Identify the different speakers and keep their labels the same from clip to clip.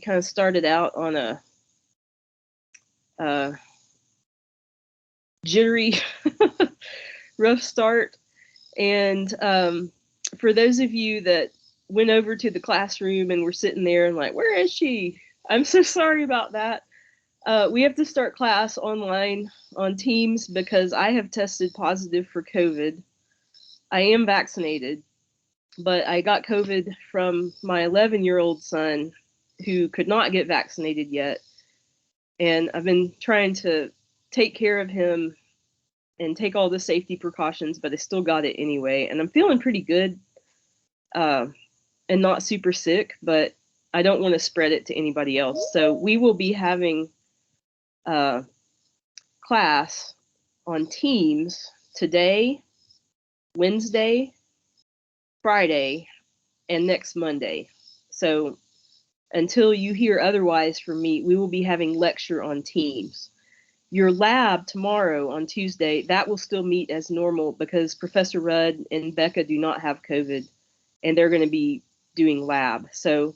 Speaker 1: kind of started out on a jittery, rough start. And for those of you that went over to the classroom and were sitting there and like, where is she? I'm so sorry about that. We have to start class online on Teams because I have tested positive for COVID. I am vaccinated, but I got COVID from my 11-year-old son who could not get vaccinated yet. And I've been trying to take care of him and take all the safety precautions, but I still got it anyway. And I'm feeling pretty good and not super sick, but I don't want to spread it to anybody else. So we will be having class on Teams today, Wednesday, Friday, and next Monday. So until you hear otherwise from me, we will be having lecture on Teams. Your lab tomorrow on Tuesday, that will still meet as normal because Professor Rudd and Becca do not have COVID and they're going to be doing lab. So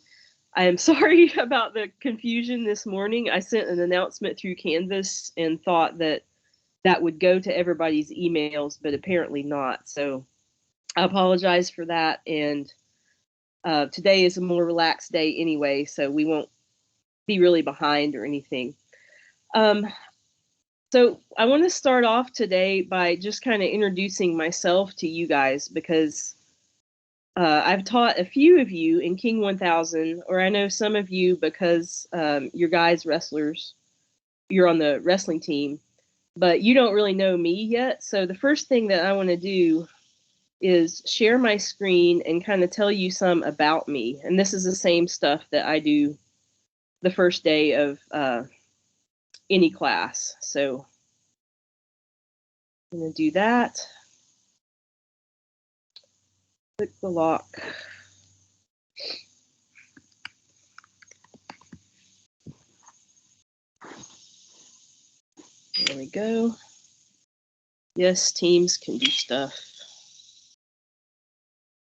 Speaker 1: I am sorry about the confusion this morning. I sent an announcement through Canvas and thought that that would go to everybody's emails, but apparently not. So I apologize for that. And today is a more relaxed day anyway, so we won't be really behind or anything. So I want to start off today by just kind of introducing myself to you guys because I've taught a few of you in King 1000, or I know some of you because you're guys wrestlers, you're on the wrestling team, but you don't really know me yet. So the first thing that I want to do is share my screen and kind of tell you some about me. And this is the same stuff that I do the first day of any class. So I'm going to do that. Click the lock. There we go. Yes, Teams can do stuff.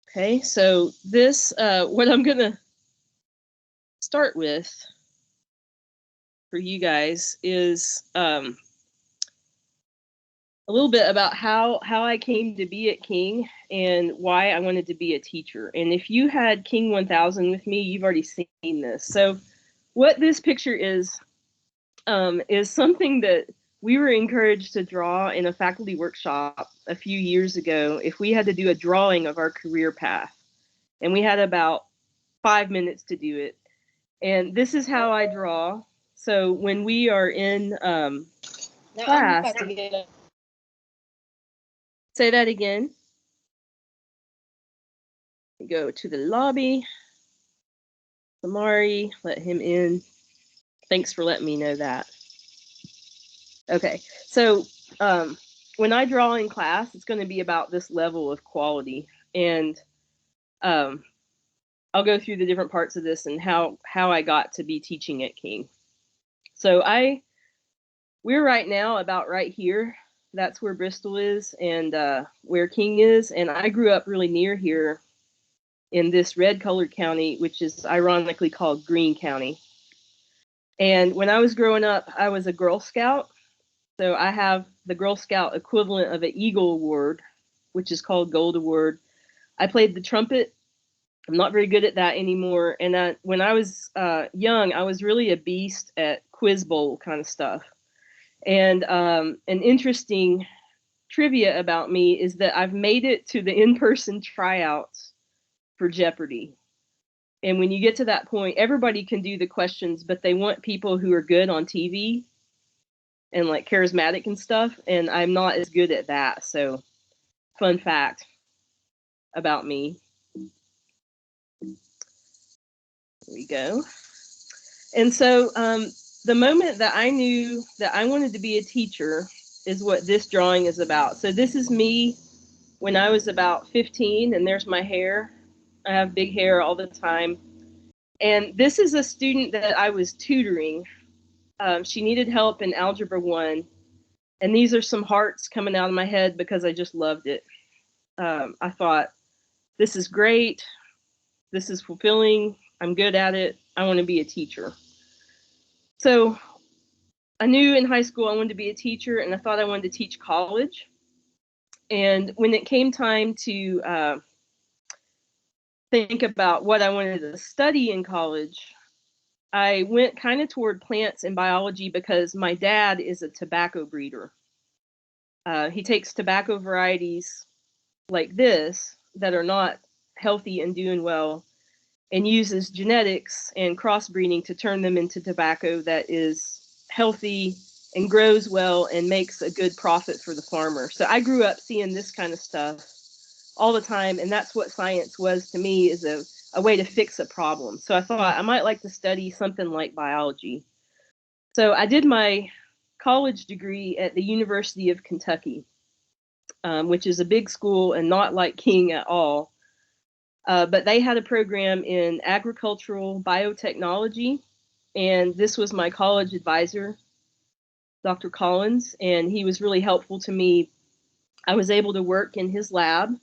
Speaker 1: Okay, so this, what I'm going to start with for you guys is a little bit about how I came to be at King and why I wanted to be a teacher. And if you had King 1000 with me, you've already seen this. So what this picture is something that we were encouraged to draw in a faculty workshop a few years ago if we had to do a drawing of our career path. And we had about 5 minutes to do it. And this is how I draw. So when we are in class, say that again. Go to the lobby. Samari, let him in. Thanks for letting me know that. Okay, so when I draw in class, it's going to be about this level of quality. And I'll go through the different parts of this and how I got to be teaching at King. So we're right now about right here. That's where Bristol is and where King is. And I grew up really near here in this red colored county, which is ironically called Greene County. And when I was growing up, I was a Girl Scout. So I have the Girl Scout equivalent of an Eagle Award, which is called Gold Award. I played the trumpet. I'm not very good at that anymore. And when I was young, I was really a beast at quiz bowl kind of stuff. And an interesting trivia about me is that I've made it to the in-person tryouts for Jeopardy. And when you get to that point, everybody can do the questions, but they want people who are good on TV and like charismatic and stuff. And I'm not as good at that. So fun fact about me. There we go. And so the moment that I knew that I wanted to be a teacher is what this drawing is about. So this is me when I was about 15, and there's my hair. I have big hair all the time. And this is a student that I was tutoring. She needed help in Algebra 1. And these are some hearts coming out of my head because I just loved it. I thought, this is great. This is fulfilling. I'm good at it. I want to be a teacher. So I knew in high school I wanted to be a teacher, and I thought I wanted to teach college. And when it came time to think about what I wanted to study in college, I went kind of toward plants and biology because my dad is a tobacco breeder. He takes tobacco varieties like this that are not healthy and doing well and uses genetics and crossbreeding to turn them into tobacco that is healthy and grows well and makes a good profit for the farmer. So I grew up seeing this kind of stuff all the time, and that's what science was to me, is a way to fix a problem. So I thought I might like to study something like biology. So I did my college degree at the University of Kentucky, which is a big school and not like King at all. But they had a program in agricultural biotechnology, and this was my college advisor, Dr. Collins, and he was really helpful to me. I was able to work in his lab,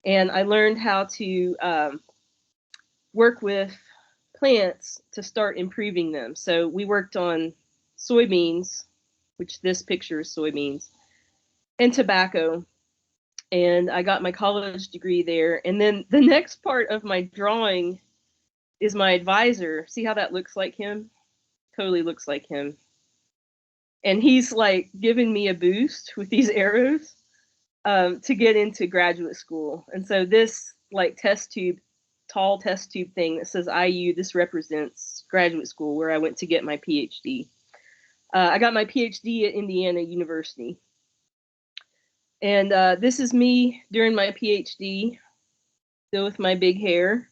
Speaker 1: and I learned how to work with plants to start improving them. So we worked on soybeans, which this picture is soybeans, and tobacco. And I got my college degree there. And then the next part of my drawing is my advisor. See how that looks like him? Totally looks like him. And he's like giving me a boost with these arrows to get into graduate school. And so this like test tube, tall test tube thing that says IU, this represents graduate school where I went to get my PhD. I got my PhD at Indiana University. And this is me during my PhD, still with my big hair.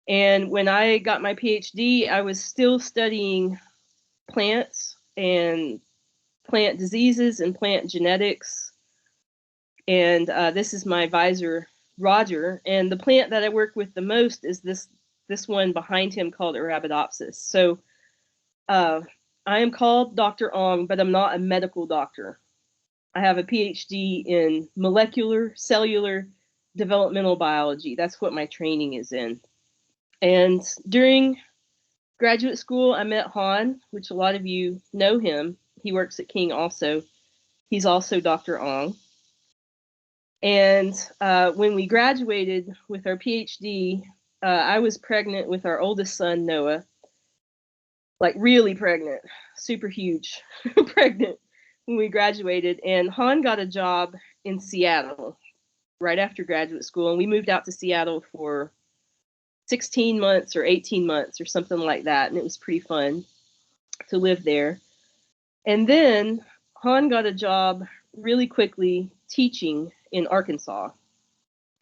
Speaker 1: And when I got my PhD, I was still studying plants and plant diseases and plant genetics. And this is my advisor, Roger. And the plant that I work with the most is this one behind him called Arabidopsis. So I am called Dr. Ong, but I'm not a medical doctor. I have a PhD in molecular, cellular, developmental biology. That's what my training is in. And during graduate school, I met Han, which a lot of you know him. He works at King also. He's also Dr. Ong. And when we graduated with our PhD, I was pregnant with our oldest son, Noah. Like really pregnant, super huge pregnant when we graduated. And Han got a job in Seattle right after graduate school. And we moved out to Seattle for 16 months or 18 months or something like that. And it was pretty fun to live there. And then Han got a job really quickly teaching in Arkansas.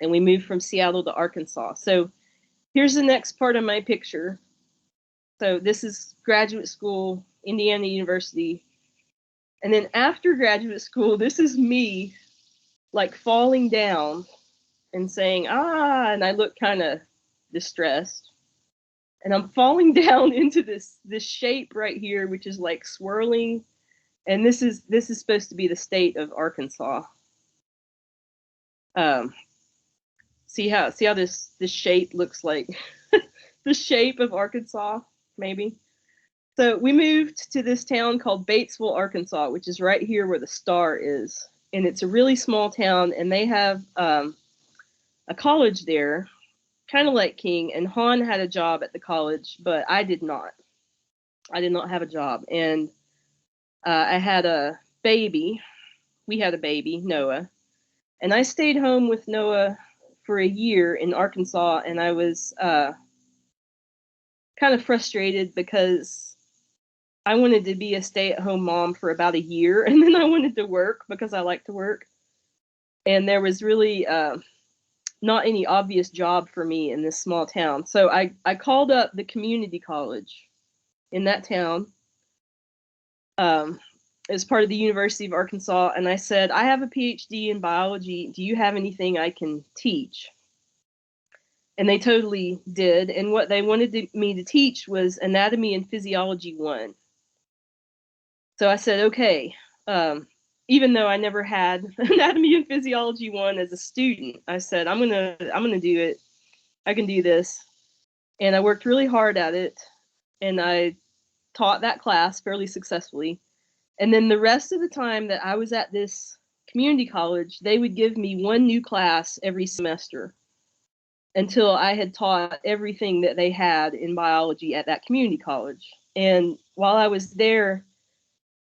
Speaker 1: And we moved from Seattle to Arkansas. So here's the next part of my picture. So this is graduate school, Indiana University. And then after graduate school, this is me like falling down and saying, and I look kind of distressed. And I'm falling down into this shape right here, which is like swirling. And this is supposed to be the state of Arkansas. See how this shape looks like the shape of Arkansas, maybe. So we moved to this town called Batesville, Arkansas, which is right here where the star is. And it's a really small town, and they have a college there, kind of like King. And Han had a job at the college, but I did not. I did not have a job. And I had a baby. We had a baby, Noah. And I stayed home with Noah for a year in Arkansas, and I was kind of frustrated because I wanted to be a stay-at-home mom for about a year, and then I wanted to work because I like to work. And there was really not any obvious job for me in this small town. So I called up the community college in that town as part of the University of Arkansas, and I said, I have a PhD in biology. Do you have anything I can teach? And they totally did. And what they wanted me to teach was Anatomy and Physiology 1. So I said, okay, even though I never had Anatomy and Physiology 1 as a student, I said, I'm gonna do it. I can do this. and I worked really hard at it, and I taught that class fairly successfully. And then the rest of the time that I was at this community college, they would give me one new class every semester until I had taught everything that they had in biology at that community college. And while I was there,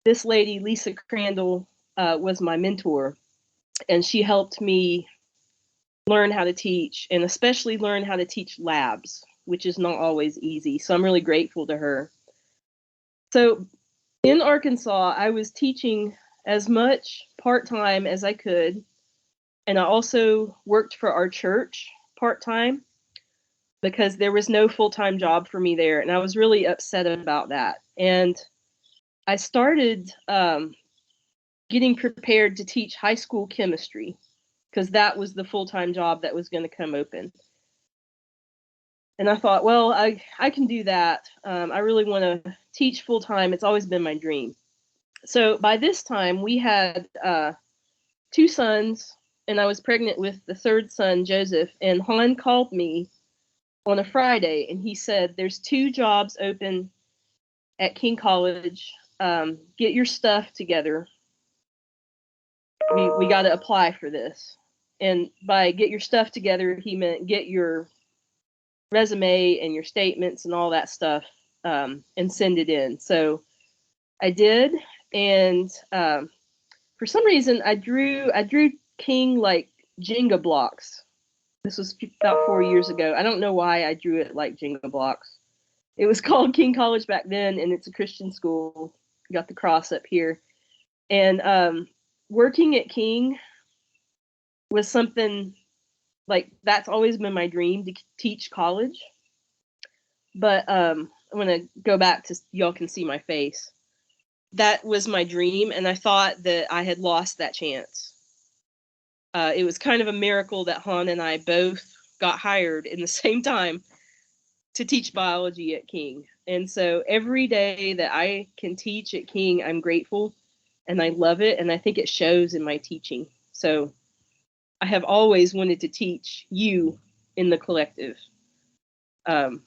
Speaker 1: this lady, Lisa Crandall, was my mentor, and she helped me learn how to teach, and especially learn how to teach labs, which is not always easy. So I'm really grateful to her. So in Arkansas, I was teaching as much part-time as I could, and I also worked for our church part-time because there was no full-time job for me there, and I was really upset about that. And I started getting prepared to teach high school chemistry because that was the full-time job that was going to come open. And I thought, well, I can do that. I really want to teach full-time. It's always been my dream. So by this time, we had 2 sons, and I was pregnant with the 3rd son, Joseph. And Han called me on a Friday, and he said, there's 2 jobs open at King College. Get your stuff together. We got to apply for this. And by get your stuff together, he meant get your resume and your statements and all that stuff, and send it in. So I did, and for some reason I drew King like Jenga blocks. This was about 4 years ago. I don't know why I drew it like Jenga blocks. It was called King College back then, and it's a Christian school. Got the cross up here. And working at King was something like that's always been my dream, to teach college. But I'm gonna go back to, y'all can see my face. That was my dream, and I thought that I had lost that chance. It was kind of a miracle that Han and I both got hired in the same time to teach biology at King. And so every day that I can teach at King, I'm grateful, and I love it, and I think it shows in my teaching. So I have always wanted to teach you in the collective. And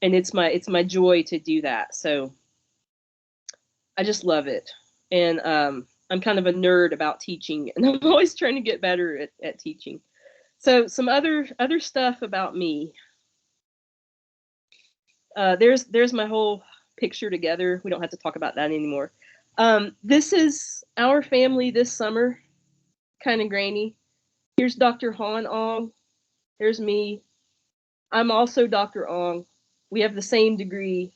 Speaker 1: it's my joy to do that. So I just love it. And I'm kind of a nerd about teaching, and I'm always trying to get better at teaching. So some other stuff about me. There's my whole picture together. We don't have to talk about that anymore. This is our family this summer, kind of grainy. Here's Dr. Han Ong. There's me. I'm also Dr. Ong. We have the same degree.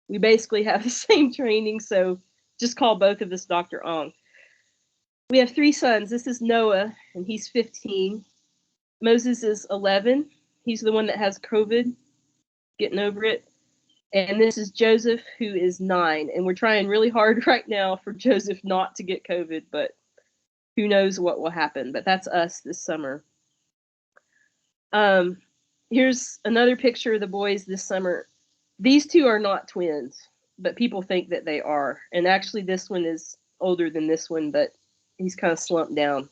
Speaker 1: We basically have the same training, so just call both of us Dr. Ong. We have 3 sons. This is Noah, and he's 15. Moses is 11. He's the one that has COVID, getting over it. And this is Joseph, who is 9. And we're trying really hard right now for Joseph not to get COVID, but who knows what will happen. But that's us this summer. Here's another picture of the boys this summer. These 2 are not twins, but people think that they are. And actually, this one is older than this one, but he's kind of slumped down.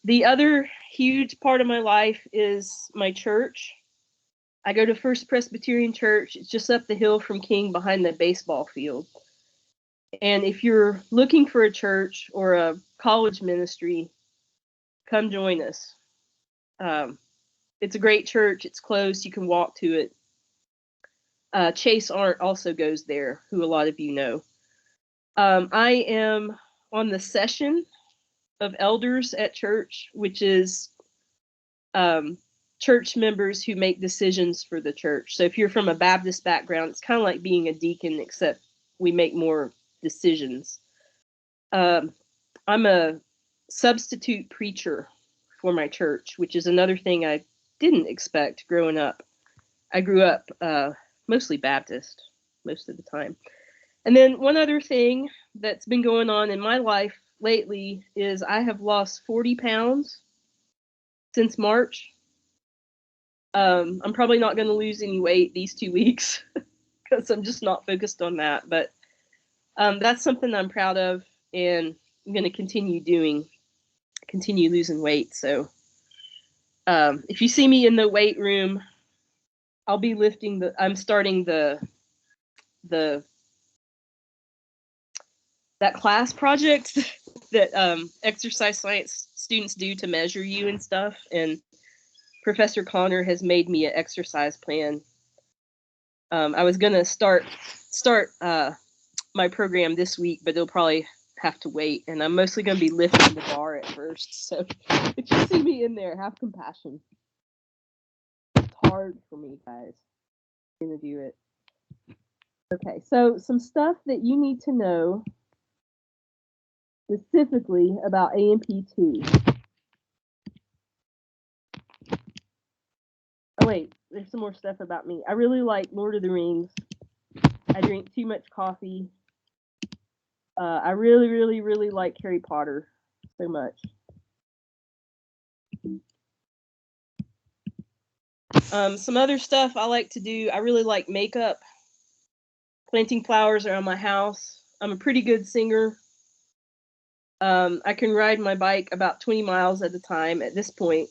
Speaker 1: The other huge part of my life is my church. I go to First Presbyterian Church. It's just up the hill from King behind the baseball field. And if you're looking for a church or a college ministry, come join us. It's a great church. It's close. You can walk to it. Chase Arndt also goes there, who a lot of you know. I am on the session of elders at church, which is church members who make decisions for the church. So if you're from a Baptist background, it's kind of like being a deacon, except we make more decisions. I'm a substitute preacher for my church, which is another thing I didn't expect growing up. I grew up mostly Baptist most of the time. And then one other thing that's been going on in my life lately is I have lost 40 pounds since March. I'm probably not going to lose any weight these 2 weeks because I'm just not focused on that. But that's something I'm proud of, and I'm going to continue losing weight. So If you see me in the weight room, I'll be I'm starting that class project that exercise science students do to measure you and stuff. And Professor Connor has made me an exercise plan. I was gonna start my program this week, but it'll probably have to wait. And I'm mostly gonna be lifting the bar at first. So if you see me in there, have compassion. It's hard for me, guys. I'm gonna do it. Okay, so some stuff that you need to know specifically about AMP2. Oh wait, there's some more stuff about me. I really like Lord of the Rings. I drink too much coffee. I really, really, really like Harry Potter so much. Some other stuff I like to do. I really like makeup, planting flowers around my house. I'm a pretty good singer. I can ride my bike about 20 miles at a time at this point.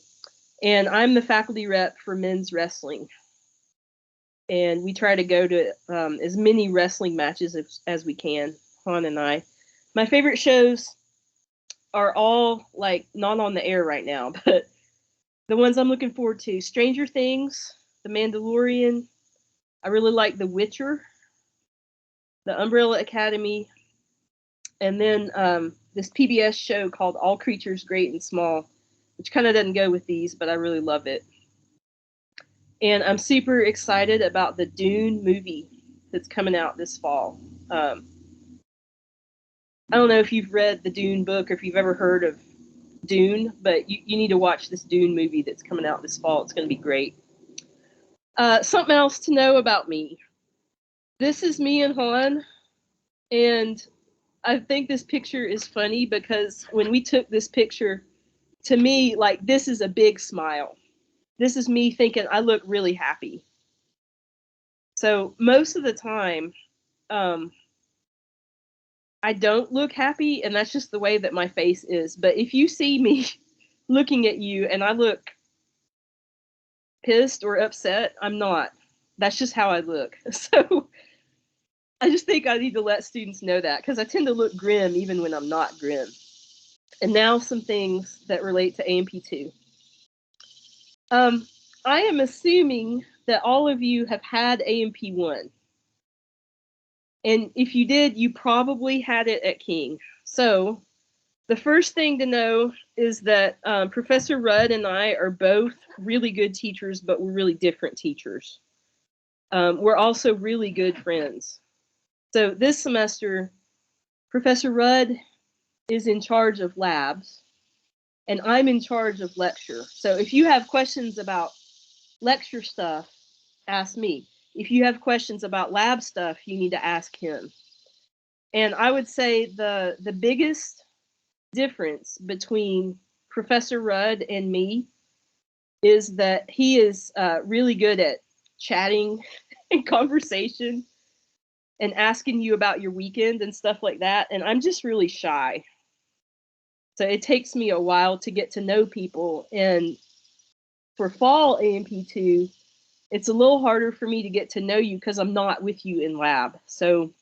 Speaker 1: And I'm the faculty rep for men's wrestling. And we try to go to as many wrestling matches as we can, Han and I. My favorite shows are all like not on the air right now, but the ones I'm looking forward to: Stranger Things, The Mandalorian. I really like The Witcher, The Umbrella Academy, and then this PBS show called All Creatures Great and Small, which kind of doesn't go with these, but I really love it. And I'm super excited about the Dune movie that's coming out this fall. I don't know if you've read the Dune book or if you've ever heard of Dune, but you need to watch this Dune movie that's coming out this fall. It's going to be great. Something else to know about me. This is me and Han, and I think this picture is funny because when we took this picture, to me, like, this is a big smile. This is me thinking I look really happy. So most of the time, I don't look happy, and that's just the way that my face is. But if you see me looking at you and I look pissed or upset, I'm not. That's just how I look. So I just think I need to let students know that because I tend to look grim even when I'm not grim. And now some things that relate to AMP2. I am assuming that all of you have had AMP1. And if you did, you probably had it at King. So the first thing to know is that Professor Rudd and I are both really good teachers, but we're really different teachers. We're also really good friends. So this semester, Professor Rudd is in charge of labs, and I'm in charge of lecture. So if you have questions about lecture stuff, ask me. If you have questions about lab stuff, you need to ask him. And I would say the biggest difference between Professor Rudd and me is that he is really good at chatting and conversation and asking you about your weekend and stuff like that. And I'm just really shy. So it takes me a while to get to know people. And for fall AMP2, it's a little harder for me to get to know you because I'm not with you in lab. So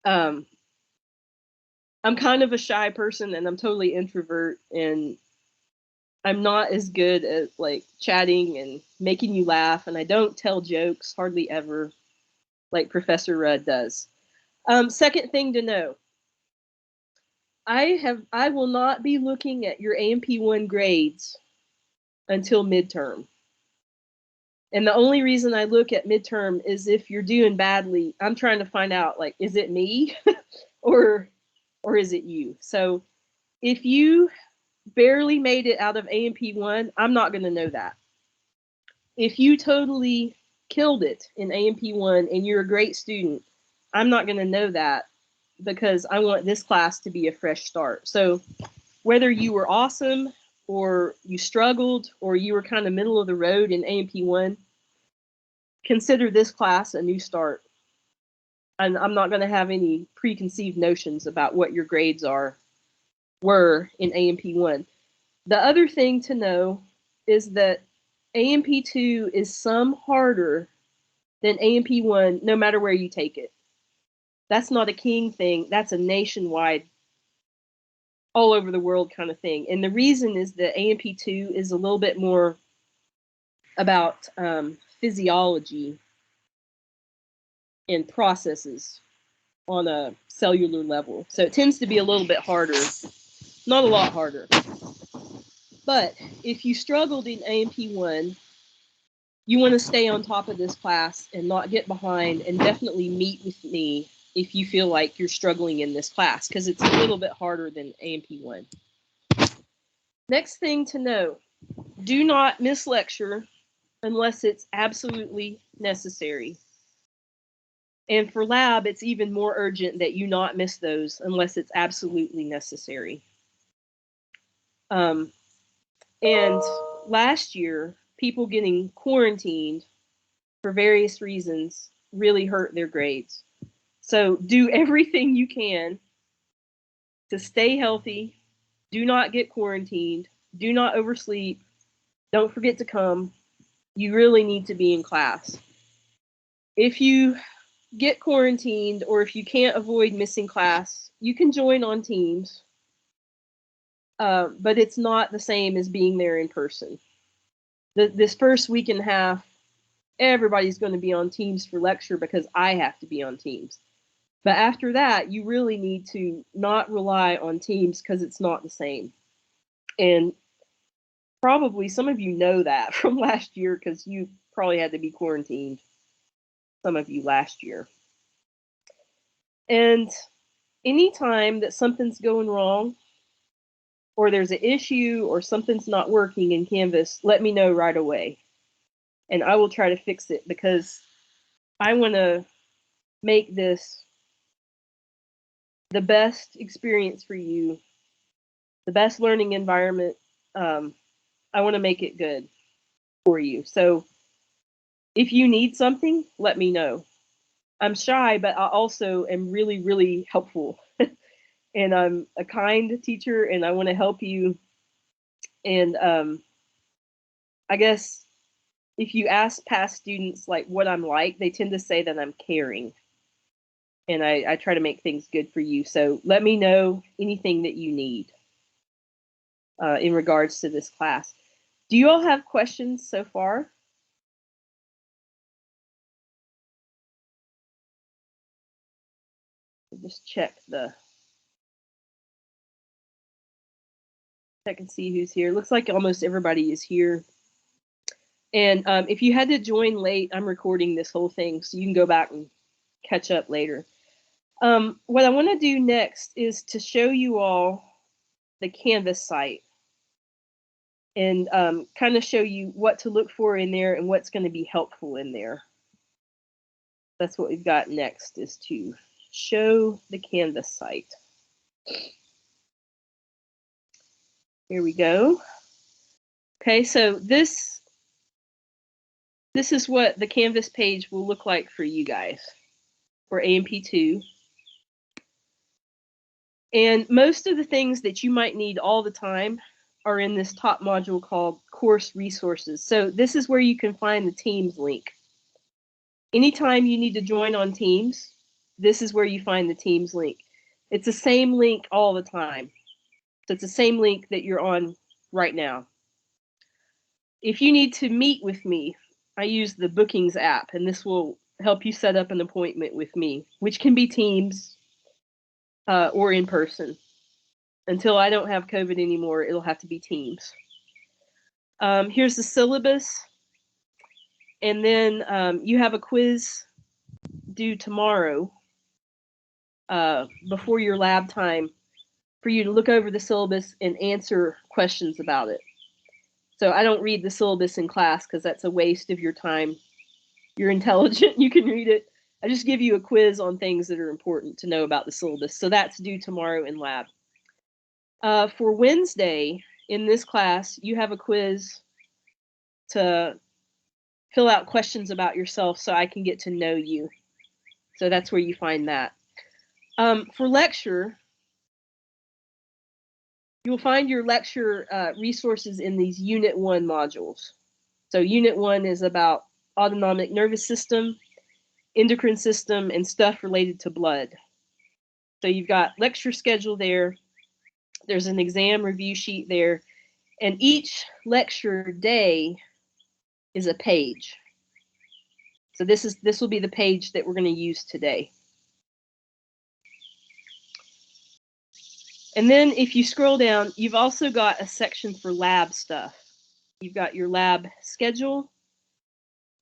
Speaker 1: I'm kind of a shy person, and I'm totally introvert, and I'm not as good at like chatting and making you laugh, and I don't tell jokes hardly ever like Professor Rudd does. Second thing to know, I will not be looking at your AMP1 grades until midterm. And the only reason I look at midterm is if you're doing badly, I'm trying to find out, like, is it me or is it you? So if you barely made it out of AMP1, I'm not going to know that. If you totally killed it in AMP1 and you're a great student, I'm not going to know that because I want this class to be a fresh start. So whether you were awesome or you struggled or you were kind of middle of the road in AMP1, consider this class a new start. And I'm not going to have any preconceived notions about what your grades were in AMP1. The other thing to know is that A&P2 is some harder than A&P1 no matter where you take it. That's not a King thing. That's a nationwide, all over the world kind of thing. And the reason is that A&P2 is a little bit more about physiology and processes on a cellular level. So it tends to be a little bit harder, not a lot harder. But if you struggled in A&P1, you want to stay on top of this class and not get behind, and definitely meet with me if you feel like you're struggling in this class, because it's a little bit harder than A&P1. Next thing to know, do not miss lecture unless it's absolutely necessary. And for lab, it's even more urgent that you not miss those unless it's absolutely necessary. And last year, people getting quarantined for various reasons really hurt their grades. So do everything you can to stay healthy. Do not get quarantined. Do not oversleep. Don't forget to come. You really need to be in class. If you get quarantined or if you can't avoid missing class, you can join on Teams, but it's not the same as being there in person. This first week and a half, everybody's going to be on Teams for lecture because I have to be on Teams. But after that, you really need to not rely on Teams because it's not the same. And probably some of you know that from last year because you probably had to be quarantined, some of you last year. And anytime that something's going wrong or there's an issue or something's not working in Canvas, let me know right away. And I will try to fix it because I want to make this the best experience for you, the best learning environment. I want to make it good for you. So if you need something, let me know. I'm shy, but I also am really, really helpful. And I'm a kind teacher and I want to help you. And I guess if you ask past students like what I'm like, they tend to say that I'm caring. And I try to make things good for you. So let me know anything that you need in regards to this class. Do you all have questions so far? Just check and see who's here. Looks like almost everybody is here. And if you had to join late, I'm recording this whole thing, so you can go back and catch up later. What I want to do next is to show you all the Canvas site and kind of show you what to look for in there and what's going to be helpful in there. That's what we've got next, is to show the Canvas site. Here we go. Okay, so this is what the Canvas page will look like for you guys for A&P2. And most of the things that you might need all the time are in this top module called Course Resources. So this is where you can find the Teams link. Anytime you need to join on Teams, this is where you find the Teams link. It's the same link all the time. So it's the same link that you're on right now. If you need to meet with me, I use the Bookings app, and this will help you set up an appointment with me, which can be Teams or in person. Until I don't have COVID anymore, it'll have to be Teams. Here's the syllabus. And then you have a quiz due tomorrow before your lab time for you to look over the syllabus and answer questions about it. So I don't read the syllabus in class because that's a waste of your time. You're intelligent, you can read it. I just give you a quiz on things that are important to know about the syllabus. So that's due tomorrow in lab. For Wednesday, in this class, you have a quiz to fill out questions about yourself so I can get to know you. So that's where you find that. For lecture, You'll find your lecture resources in these Unit 1 modules. So Unit 1 is about autonomic nervous system, endocrine system, and stuff related to blood. So you've got lecture schedule there. There's an exam review sheet there. And each lecture day is a page. So this will be the page that we're going to use today. And then if you scroll down, you've also got a section for lab stuff. You've got your lab schedule,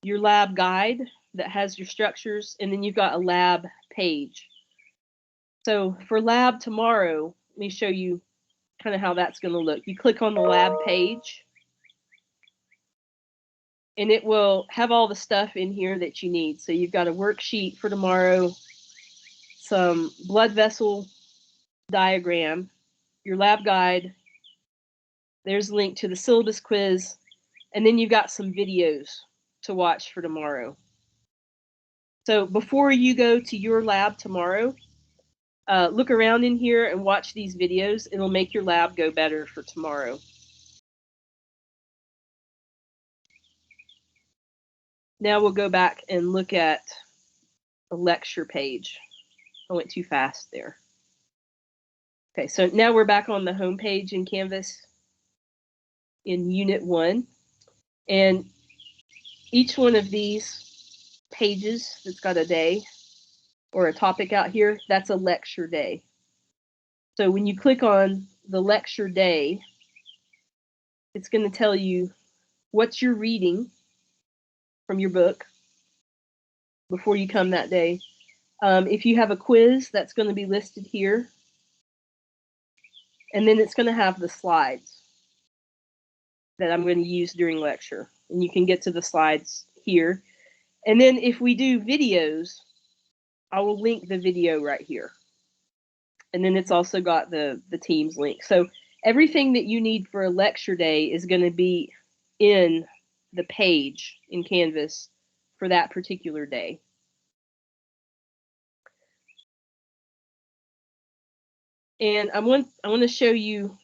Speaker 1: your lab guide that has your structures, and then you've got a lab page. So for lab tomorrow, let me show you kind of how that's going to look. You click on the lab page, and it will have all the stuff in here that you need. So you've got a worksheet for tomorrow, some blood vessel diagram, your lab guide. There's a link to the syllabus quiz, and then you've got some videos to watch for tomorrow. So before you go to your lab tomorrow, look around in here and watch these videos. It'll make your lab go better for tomorrow. Now we'll go back and look at a lecture page. I went too fast there. Okay, so now we're back on the home page in Canvas in Unit 1. And each one of these pages that's got a day or a topic out here, that's a lecture day. So when you click on the lecture day, it's going to tell you what you're reading from your book before you come that day. If you have a quiz, that's going to be listed here. And then it's going to have the slides that I'm going to use during lecture. And you can get to the slides here. And then if we do videos, I will link the video right here. And then it's also got the Teams link. So everything that you need for a lecture day is going to be in the page in Canvas for that particular day. And I want to show you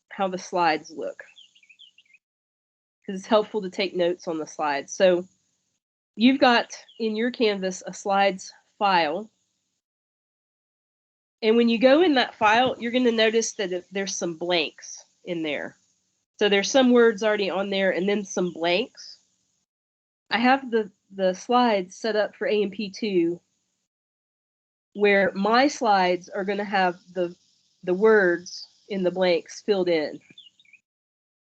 Speaker 1: how the slides look, because it's helpful to take notes on the slides. So you've got in your Canvas a slides file. And when you go in that file, you're going to notice that there's some blanks in there. So there's some words already on there and then some blanks. I have the slides set up for A&P2 where my slides are going to have the words in the blanks filled in.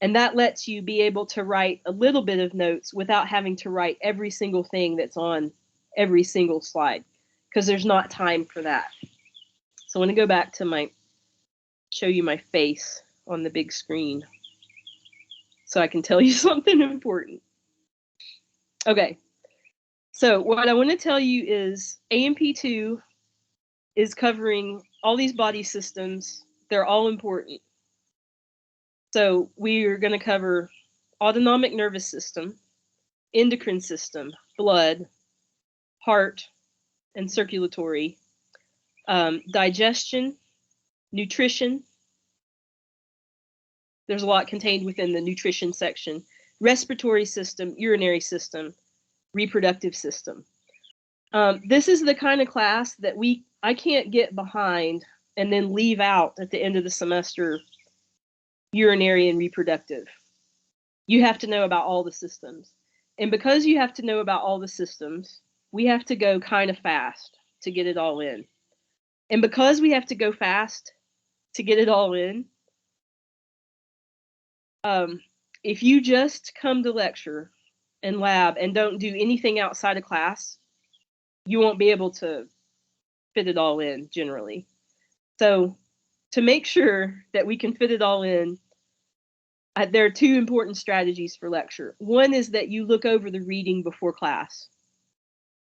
Speaker 1: And that lets you be able to write a little bit of notes without having to write every single thing that's on every single slide, because there's not time for that. So I want to go back to show you my face on the big screen so I can tell you something important. Okay, so what I want to tell you is A&P2 is covering all these body systems. They're all important. So we are going to cover autonomic nervous system, endocrine system, blood, heart, and circulatory, digestion, nutrition. There's a lot contained within the nutrition section. Respiratory system, urinary system, reproductive system. This is the kind of class that I can't get behind and then leave out at the end of the semester urinary and reproductive. You have to know about all the systems. And because you have to know about all the systems, we have to go kind of fast to get it all in. And because we have to go fast to get it all in, if you just come to lecture and lab and don't do anything outside of class, you won't be able to fit it all in generally. So to make sure that we can fit it all in, there are two important strategies for lecture. One is that you look over the reading before class.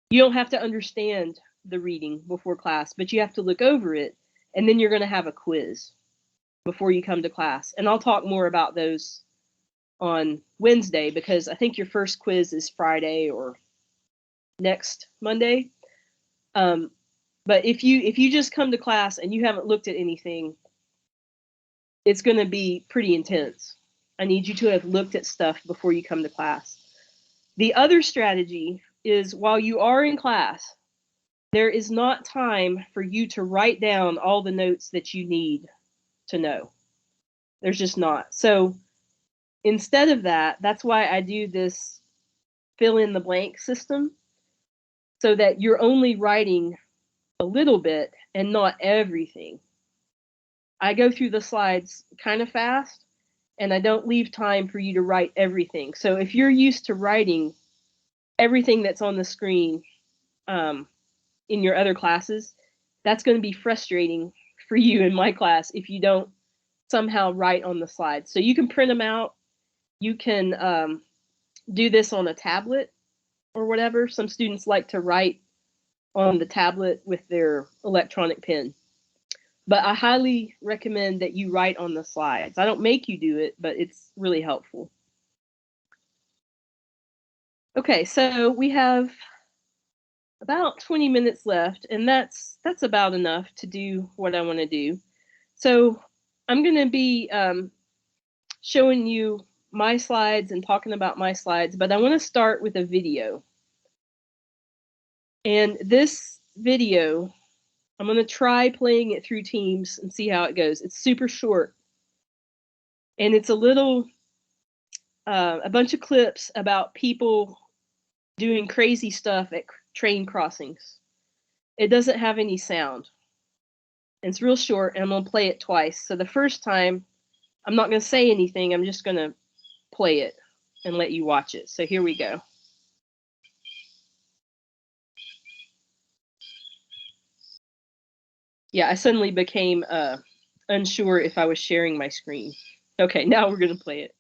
Speaker 1: You don't have to understand the reading before class, but you have to look over it, and then you're going to have a quiz before you come to class. And I'll talk more about those on Wednesday, because I think your first quiz is Friday or next Monday. But if you just come to class and you haven't looked at anything, it's going to be pretty intense. I need you to have looked at stuff before you come to class. The other strategy is while you are in class, there is not time for you to write down all the notes that you need to know. There's just not. So instead of that, that's why I do this fill in the blank system, so that you're only writing a little bit and not everything. I go through the slides kind of fast, and I don't leave time for you to write everything. So if you're used to writing everything that's on the screen in your other classes, that's going to be frustrating for you in my class if you don't somehow write on the slides. So you can print them out. You can do this on a tablet or whatever. Some students like to write on the tablet with their electronic pen. But I highly recommend that you write on the slides. I don't make you do it, but it's really helpful. Okay, so we have about 20 minutes left, and that's about enough to do what I want to do. So I'm going to be showing you my slides and talking about my slides, but I want to start with a video. And this video, I'm going to try playing it through Teams and see how it goes. It's super short. And it's a little, a bunch of clips about people doing crazy stuff at train crossings. It doesn't have any sound. It's real short, and I'm going to play it twice. So the first time, I'm not going to say anything. I'm just going to play it and let you watch it. So here we go. Yeah, I suddenly became unsure if I was sharing my screen. Okay, now we're going to play it.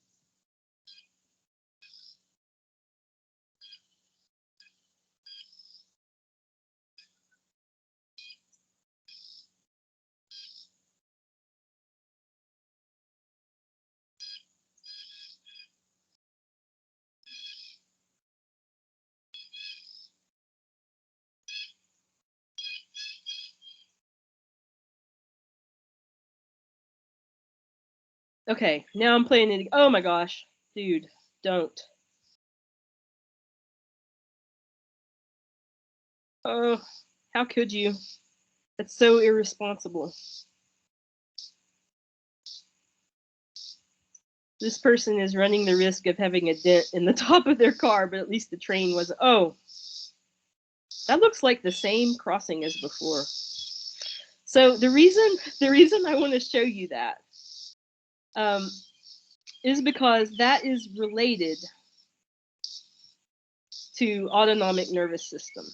Speaker 1: Okay, now I'm playing it. Oh my gosh, dude, don't. Oh, how could you? That's so irresponsible. This person is running the risk of having a dent in the top of their car, but at least the train was. Oh, that looks like the same crossing as before. So the reason I want to show you that is because that is related to autonomic nervous system.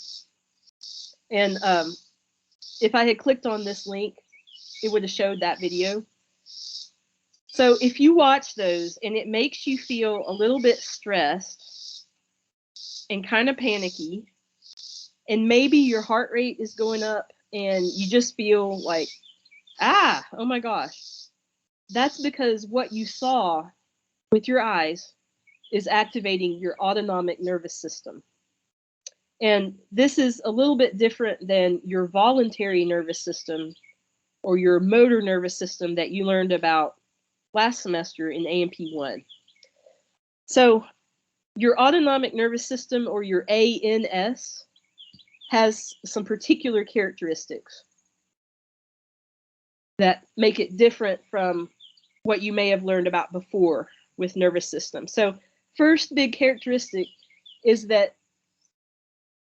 Speaker 1: And if I had clicked on this link, it would have showed that video. So if you watch those and it makes you feel a little bit stressed and kind of panicky, and maybe your heart rate is going up and you just feel like, oh my gosh, that's because what you saw with your eyes is activating your autonomic nervous system. And this is a little bit different than your voluntary nervous system or your motor nervous system that you learned about last semester in A&P 1. So your autonomic nervous system, or your ANS, has some particular characteristics that make it different from what you may have learned about before with nervous system. So first big characteristic is that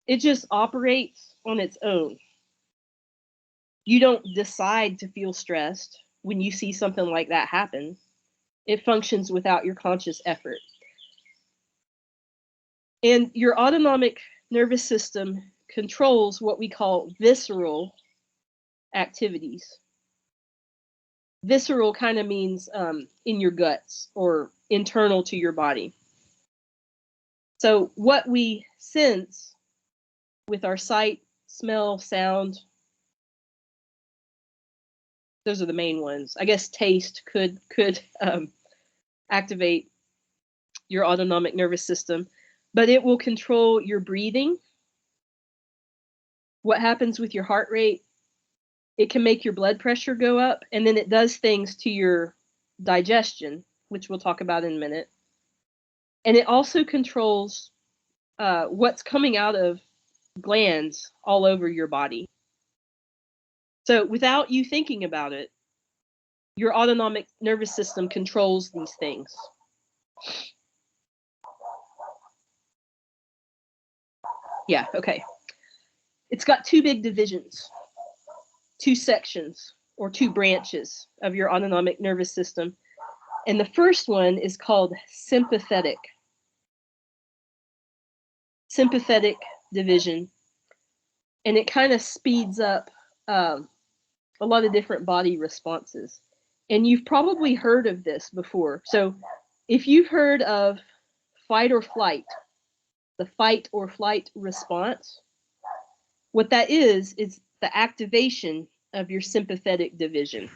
Speaker 1: it just operates on its own. You don't decide to feel stressed when you see something like that happen. It functions without your conscious effort. And your autonomic nervous system controls what we call visceral activities. Visceral kind of means in your guts or internal to your body. So what we sense with our sight, smell, sound, those are the main ones. I guess taste could activate your autonomic nervous system, but it will control your breathing, what happens with your heart rate. It can make your blood pressure go up, and then it does things to your digestion, which we'll talk about in a minute. And it also controls what's coming out of glands all over your body. So without you thinking about it, your autonomic nervous system controls these things. Yeah, okay. It's got two big divisions, two sections, or two branches of your autonomic nervous system. And the first one is called sympathetic. Sympathetic division. And it kind of speeds up a lot of different body responses. And you've probably heard of this before. So if you've heard of fight or flight, the fight or flight response, what that is the activation of your sympathetic division.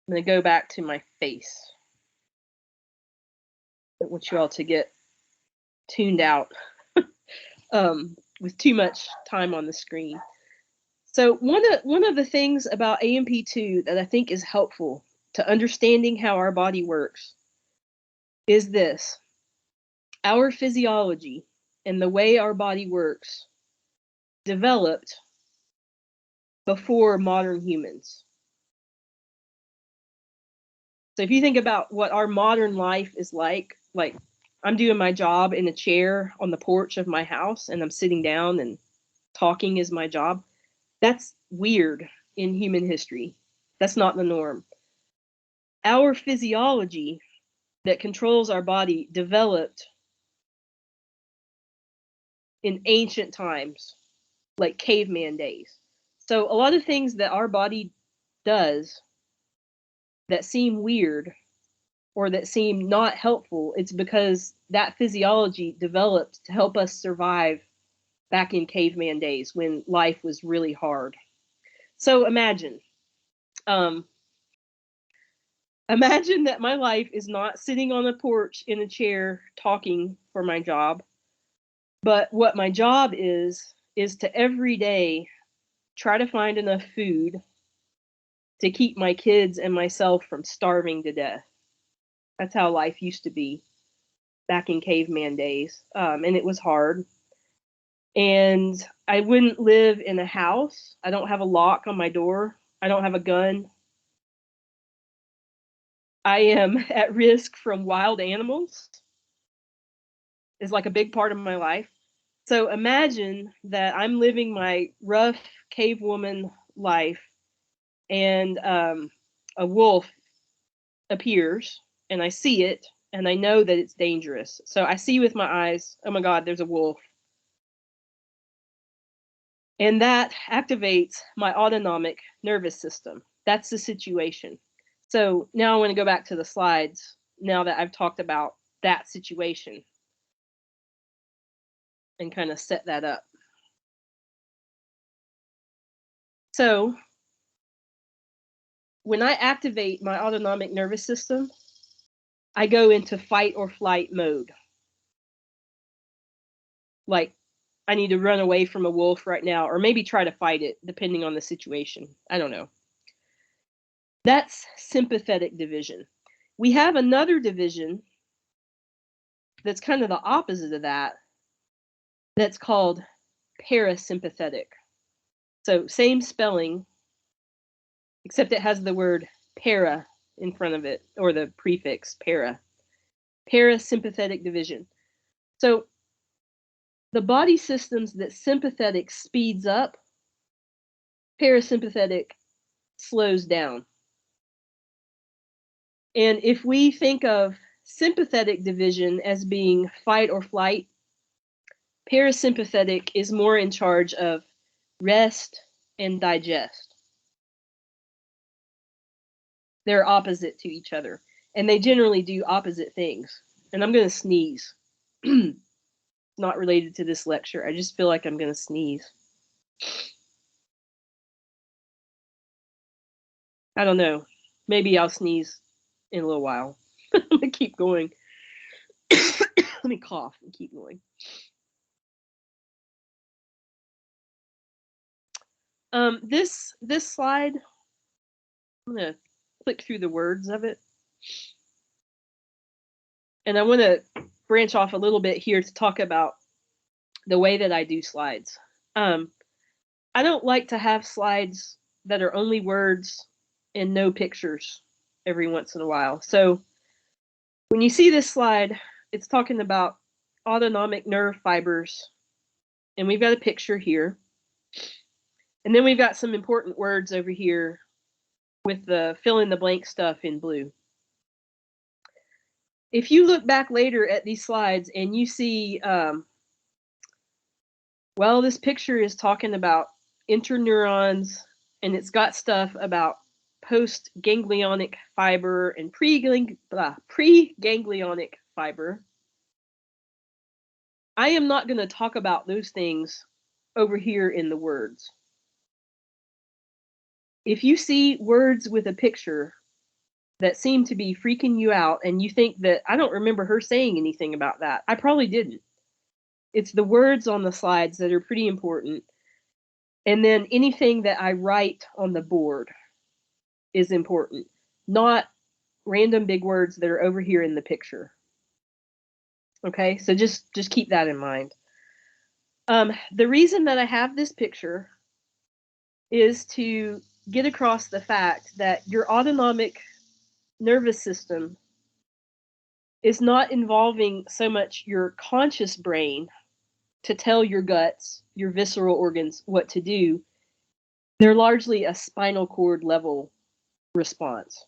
Speaker 1: I'm going to go back to my face. I want you all to get tuned out with too much time on the screen. So one of the things about AMP2 that I think is helpful to understanding how our body works is this. Our physiology and the way our body works developed before modern humans. So if you think about what our modern life is like I'm doing my job in a chair on the porch of my house and I'm sitting down and talking is my job. That's weird in human history. That's not the norm. Our physiology that controls our body developed in ancient times, like caveman days. So a lot of things that our body does that seem weird or that seem not helpful, it's because that physiology developed to help us survive back in caveman days when life was really hard. So imagine that my life is not sitting on a porch in a chair talking for my job, but what my job is to every day try to find enough food to keep my kids and myself from starving to death. That's how life used to be back in caveman days. And it was hard. And I wouldn't live in a house. I don't have a lock on my door. I don't have a gun. I am at risk from wild animals. Is like a big part of my life. So imagine that I'm living my rough cave woman life and a wolf appears and I see it and I know that it's dangerous. So I see with my eyes, oh my God, there's a wolf. And that activates my autonomic nervous system. That's the situation. So now I want to go back to the slides now that I've talked about that situation and kind of set that up. So when I activate my autonomic nervous system, I go into fight or flight mode. Like I need to run away from a wolf right now, or maybe try to fight it, depending on the situation. I don't know. That's sympathetic division. We have another division that's kind of the opposite of that. That's called parasympathetic. So same spelling, except it has the word para in front of it, or the prefix para. Parasympathetic division. So the body systems that sympathetic speeds up, parasympathetic slows down. And if we think of sympathetic division as being fight or flight, parasympathetic is more in charge of rest and digest. They're opposite to each other, and they generally do opposite things. And I'm going to sneeze. Not related to this lecture. I just feel like I'm going to sneeze. I don't know. Maybe I'll sneeze in a little while. I'm going to keep going. Let me cough and keep going. This slide I'm going to click through the words of it. And I want to branch off a little bit here to talk about the way that I do slides. I don't like to have slides that are only words and no pictures every once in a while. So when you see this slide, it's talking about autonomic nerve fibers, and we've got a picture here. And then we've got some important words over here with the fill in the blank stuff in blue. If you look back later at these slides and you see, well, this picture is talking about interneurons, and it's got stuff about post-ganglionic fiber and pre-ganglionic fiber. I am not going to talk about those things over here in the words. If you see words with a picture that seem to be freaking you out and you think that I don't remember her saying anything about that, I probably didn't. It's the words on the slides that are pretty important. And then anything that I write on the board is important, not random big words that are over here in the picture. Okay, so just keep that in mind. The reason that I have this picture is to get across the fact that your autonomic nervous system is not involving so much your conscious brain to tell your guts, your visceral organs what to do. They're largely a spinal cord level response.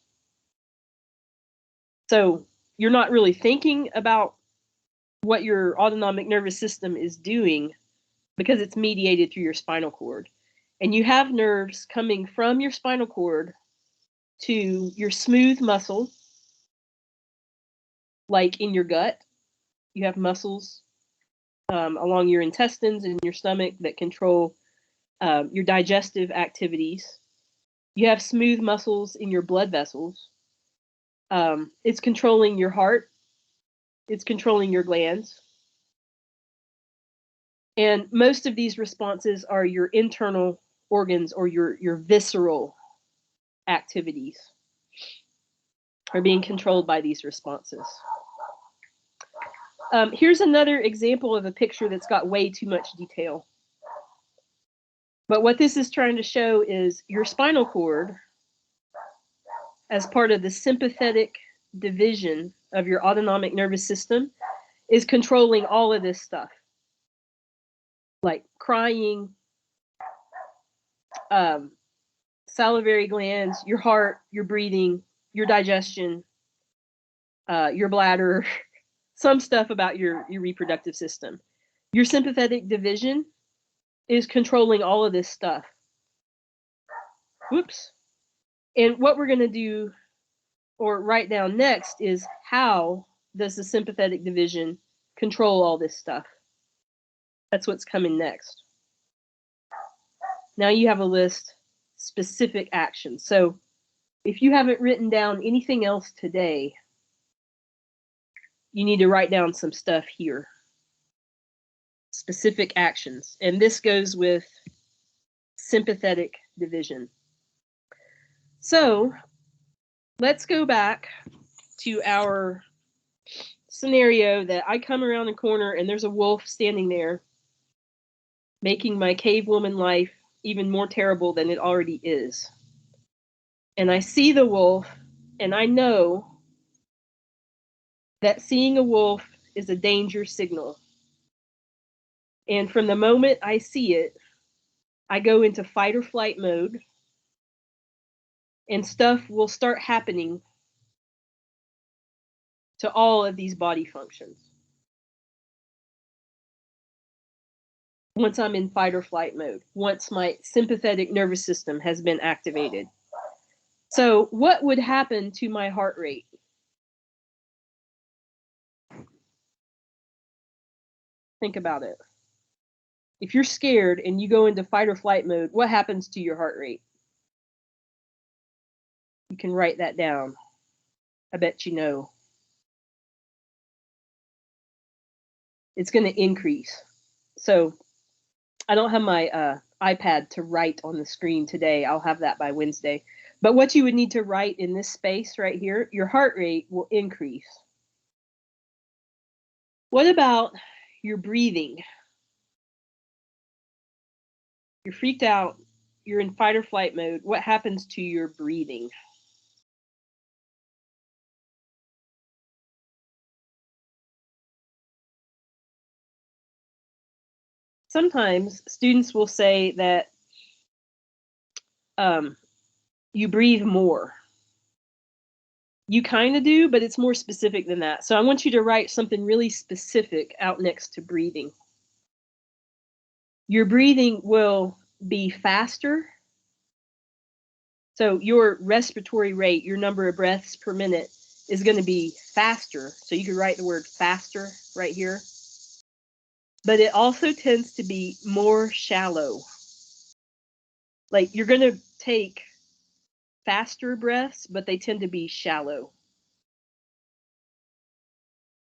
Speaker 1: So you're not really thinking about what your autonomic nervous system is doing because it's mediated through your spinal cord. And you have nerves coming from your spinal cord to your smooth muscle, like in your gut. You have muscles along your intestines and your stomach that control your digestive activities. You have smooth muscles in your blood vessels. It's controlling your heart. It's controlling your glands. And most of these responses are your internal organs or your visceral activities are being controlled by these responses. Here's another example of a picture that's got way too much detail. But what this is trying to show is your spinal cord, as part of the sympathetic division of your autonomic nervous system, is controlling all of this stuff, like crying, salivary glands, your heart, your breathing, your digestion, your bladder, some stuff about your reproductive system. Your sympathetic division is controlling all of this stuff. Whoops. And what we're going to do or write down next is how does the sympathetic division control all this stuff? That's what's coming next. Now you have a list, specific actions. So if you haven't written down anything else today, you need to write down some stuff here. Specific actions. And this goes with sympathetic division. So let's go back to our scenario that I come around the corner and there's a wolf standing there, making my cave woman life even more terrible than it already is. And I see the wolf, and I know that seeing a wolf is a danger signal. And from the moment I see it, I go into fight or flight mode, and stuff will start happening to all of these body functions. Once I'm in fight or flight mode, once my sympathetic nervous system has been activated. So what would happen to my heart rate? Think about it. If you're scared and you go into fight or flight mode, what happens to your heart rate? You can write that down. I bet you know. It's going to increase. So I don't have my iPad to write on the screen today. I'll have that by Wednesday. But what you would need to write in this space right here, your heart rate will increase. What about your breathing? You're freaked out. You're in fight or flight mode. What happens to your breathing? Sometimes students will say that you breathe more. You kind of do, but it's more specific than that. So I want you to write something really specific out next to breathing. Your breathing will be faster. So your respiratory rate, your number of breaths per minute, is going to be faster. So you could write the word faster right here. But it also tends to be more shallow. Like you're going to take faster breaths, but they tend to be shallow.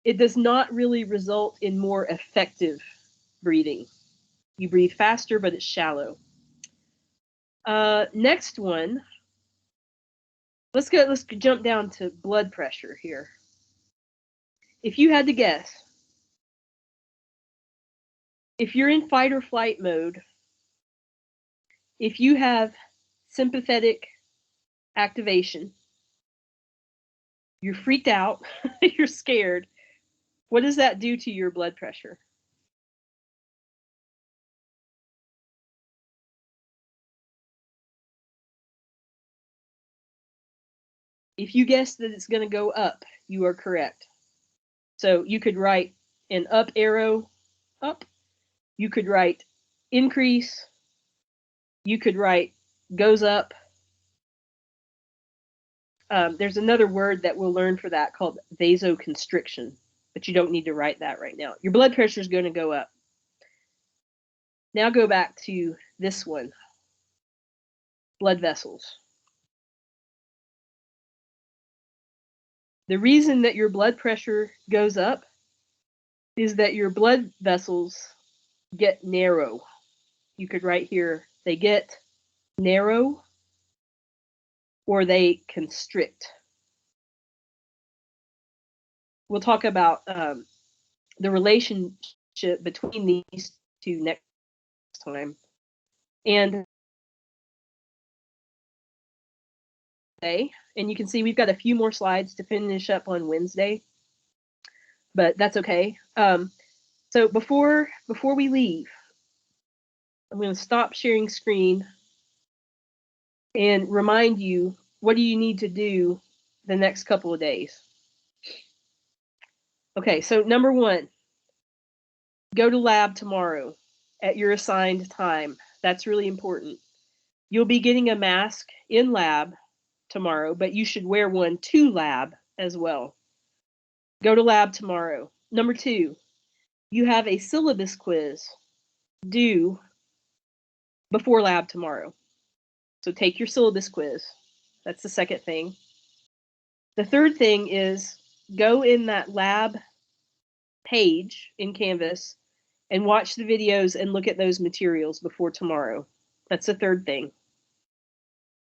Speaker 1: It does not really result in more effective breathing. You breathe faster, but it's shallow. Next one. Let's jump down to blood pressure here. If you had to guess, if you're in fight or flight mode, if you have sympathetic activation, you're freaked out, you're scared, what does that do to your blood pressure? If you guess that it's going to go up, you are correct. So you could write an up arrow, up. You could write increase. You could write goes up. There's another word that we'll learn for that called vasoconstriction, but you don't need to write that right now. Your blood pressure is going to go up. Now go back to this one, blood vessels. The reason that your blood pressure goes up is that your blood vessels get narrow. You could write here, they get narrow or they constrict. We'll talk about the relationship between these two next time. And you can see we've got a few more slides to finish up on Wednesday, but that's okay. So before we leave, I'm going to stop sharing screen and remind you, what do you need to do the next couple of days? Okay, so number one, go to lab tomorrow at your assigned time. That's really important. You'll be getting a mask in lab tomorrow, but you should wear one to lab as well. Go to lab tomorrow. Number two, you have a syllabus quiz due before lab tomorrow. So take your syllabus quiz. That's the second thing. The third thing is go in that lab page in Canvas and watch the videos and look at those materials before tomorrow. That's the third thing.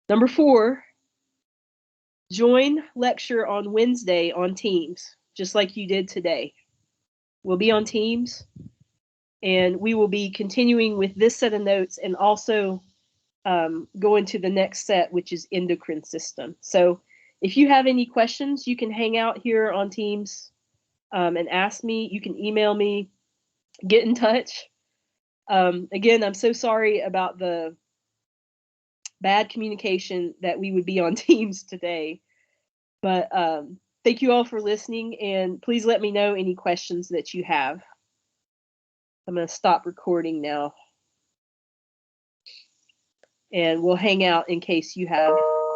Speaker 1: Number four, join lecture on Wednesday on Teams, just like you did today. We'll be on Teams, and we will be continuing with this set of notes and also going to the next set, which is endocrine system. So if you have any questions, you can hang out here on Teams and ask me. You can email me, get in touch. Again, I'm so sorry about the bad communication that we would be on Teams today. But thank you all for listening, and please let me know any questions that you have. I'm going to stop recording now, and we'll hang out in case you have